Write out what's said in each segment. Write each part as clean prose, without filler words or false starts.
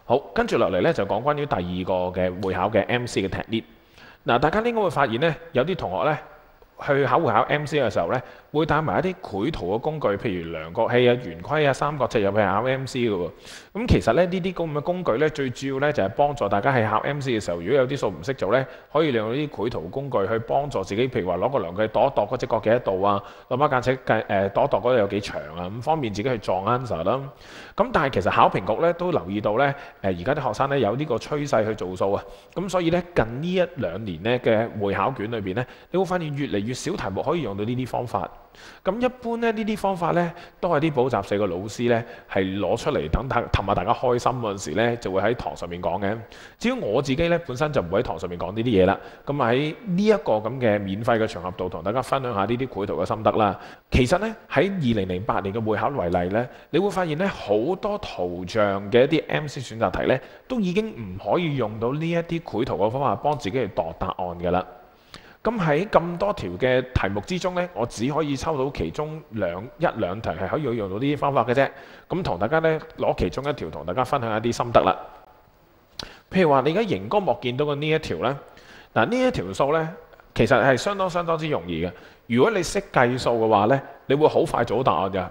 好，跟住落嚟咧就講關於第二個嘅會考嘅 MC 嘅 technique。嗱，大家應該會發現咧，有啲同學咧去考會考 MC 嘅時候咧，會帶埋一啲繪圖嘅工具，譬如量角器啊、圓規啊、三角尺入去考 MC 嘅喎。咁其實咧呢啲咁嘅工具咧，最主要咧就係幫助大家喺考 MC 嘅時候，如果有啲數唔識做咧，可以利用呢啲繪圖工具去幫助自己，譬如話攞個量具度一度嗰隻角幾多度啊，攞把間尺計度一度嗰度有幾長啊，咁方便自己去撞 answer 啦。咁但係其實考評局咧都留意到咧，而家啲學生咧有呢個趨勢去做數啊，咁所以咧近呢一兩年咧嘅會考卷裏邊咧，你會發現越嚟越少題目可以用到呢啲方法。咁一般咧呢啲方法咧都係啲補習社嘅老師咧係攞出嚟等氹下大家開心嗰陣時咧，就會喺堂上面講嘅。至於我自己咧本身就唔會喺堂上面講呢啲嘢啦，咁喺呢一個咁嘅免費嘅場合度同大家分享下呢啲繪圖嘅心得啦。其實咧喺2008年嘅會考為例咧，你會發現咧好多圖像嘅一啲 MC 選擇題咧，都已經唔可以用到呢一啲繪圖嘅方法幫自己去度答案㗎啦。咁喺咁多條嘅題目之中呢，我只可以抽到其中一兩題係可以用到呢啲方法嘅啫。咁同大家呢攞其中一條同大家分享一啲心得啦。譬如話你而家熒光幕見到嘅呢一條呢，嗱呢一條數呢，其實係相當之容易嘅。如果你識計數嘅話呢，你會好快做到答案㗎。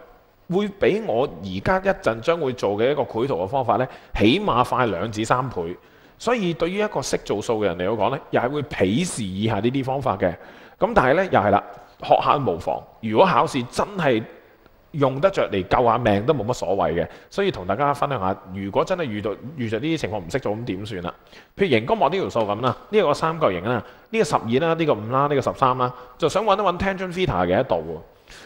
會比我而家一陣將會做嘅一個繪圖嘅方法呢，起碼快2至3倍。所以對於一個識做數嘅人嚟講呢，又係會鄙視以下呢啲方法嘅。咁但係呢，又係啦，學下無妨。如果考試真係用得着嚟救下命都冇乜所謂嘅。所以同大家分享下，如果真係遇着呢啲情況唔識做咁點算啦？譬如熒光幕呢條數咁啦，呢個三角形啦，呢個12啦，呢個5啦，呢個13啦，就想揾一揾 tangent theta 嘅一度喎。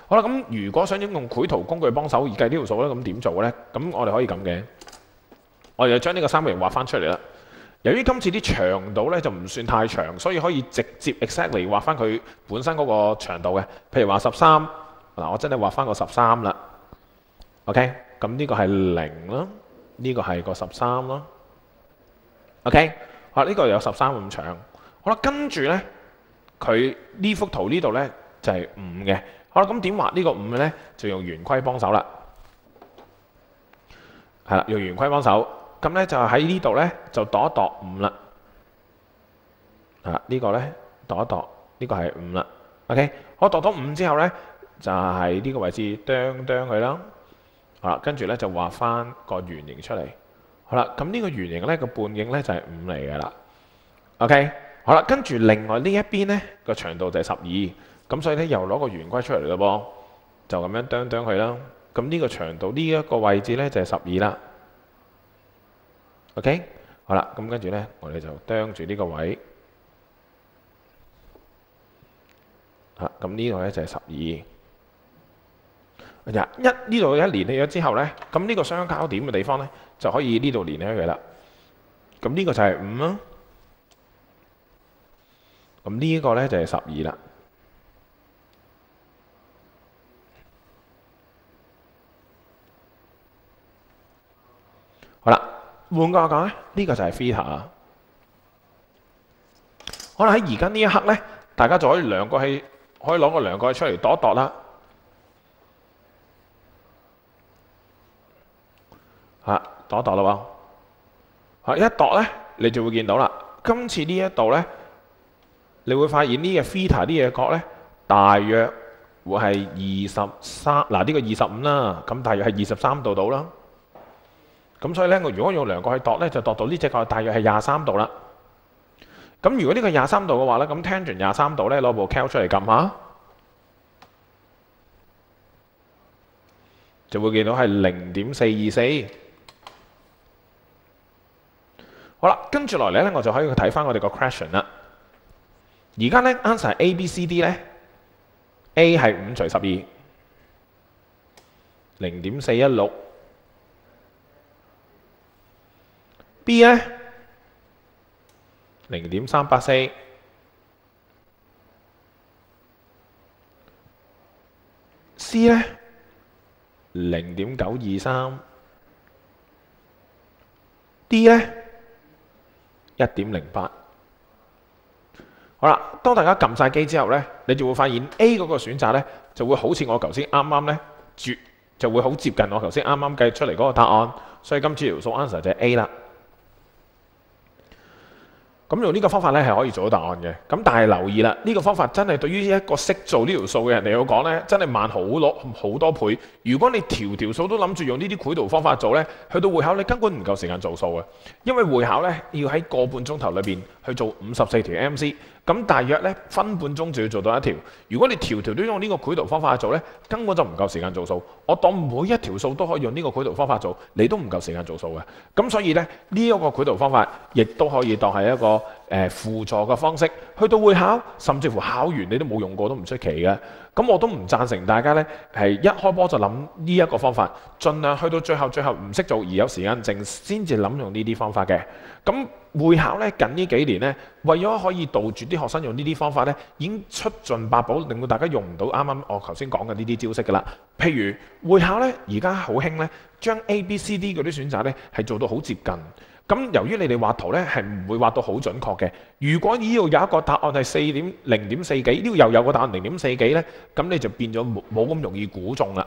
好啦，咁如果想用繪圖工具幫手而計呢條數咧，咁點做呢？咁我哋可以咁嘅，我哋就將呢個三角形畫翻出嚟啦。由於今次啲長度咧就唔算太長，所以可以直接 exactly 畫翻佢本身嗰個長度嘅。譬如話13，嗱我真係畫翻個13啦。OK， 咁呢個係0啦，呢個係個13啦。OK， 好啦，呢個有13咁長。好啦，跟住咧佢呢幅圖呢度咧就係5嘅。好啦，咁點畫呢個5嘅咧？就用圓規幫手啦。係啦，用圓規幫手。咁咧就喺呢度咧就度一度5啦。呢個咧度一度，呢個係5啦。OK， 我度到5之後咧就係呢個位置啄佢啦。好啦，跟住咧就畫翻個圓形出嚟。好啦，咁呢個圓形咧個半徑咧就係5嚟㗎啦。OK， 好啦，跟住另外呢一邊咧個長度就係12。咁所以咧又攞個圓規出嚟嘞噃，就咁樣啄佢啦。咁呢個長度呢一個位置咧就係12啦。OK， 好啦，咁跟住咧我哋就啄住呢個位。咁呢度咧就係12。呢度一連起咗之後咧，咁呢個相交點嘅地方咧就可以呢度連起佢啦。咁呢個就係5啦。咁呢個咧就係12啦。好啦，換句話講咧，呢個就係 theta。可能喺而家呢一刻咧，大家就可以攞個量角器出嚟度一度啦。度一度啦喎。一度咧，你就會見到啦。今次呢一度咧，你會發現呢個 theta 呢個角咧，大約會係23，嗱呢個25啦，咁大約係23度到啦。咁所以咧，我如果用量角器度咧，就度到呢隻角大約係23度啦。咁如果呢個23度嘅話咧，咁 tangent 23度咧，攞部 cal 出嚟撳下，就會見到係0.424。好啦，跟住落嚟咧，我就可以睇翻我哋個 question 啦。而家咧 answer 係 A、B、C、D 咧 ，A 係5除12， 0.416。B 咧0.384， C 咧0.923， D 咧1.08。好啦，當大家撳晒機之後咧，你就會發現 A 嗰個選擇咧就會好似我頭先啱啱咧就會好接近我頭先啱啱計出嚟嗰個答案，所以今次條數 answer 就係 A 啦。咁用呢個方法咧係可以做到答案嘅。咁但係留意啦，呢個方法真係對於一個識做呢條數嘅人嚟講咧，真係慢好多倍。如果你條數都諗住用呢啲繪圖方法做咧，去到會考你根本唔夠時間做數嘅，因為會考咧要喺個半鐘頭裏邊去做54條 MC。咁大約咧分半鐘就要做到一條。如果你條都用呢個繪圖方法去做咧，根本就唔夠時間做數。我當每一條數都可以用呢個繪圖方法做，你都唔夠時間做數嘅。咁所以咧呢一個繪圖方法亦都可以當係一個輔助嘅方式，去到會考甚至乎考完你都冇用過都唔出奇嘅。咁我都唔贊成大家咧係一開波就諗呢一個方法，盡量去到最後唔識做而有時間剩先至諗用呢啲方法嘅。咁會考咧近呢幾年咧，為咗可以杜絕啲學生用呢啲方法咧，已經出盡八寶，令到大家用唔到啱啱我頭先講嘅呢啲招式㗎啦。譬如會考咧，而家好興咧，將 A、B、C、D 嗰啲選擇咧係做到好接近。咁由於你哋畫圖咧係唔會畫到好準確嘅，如果呢度有一個答案係0.4幾，呢度又有個答案0.4幾咧，咁你就變咗冇咁容易估中啦。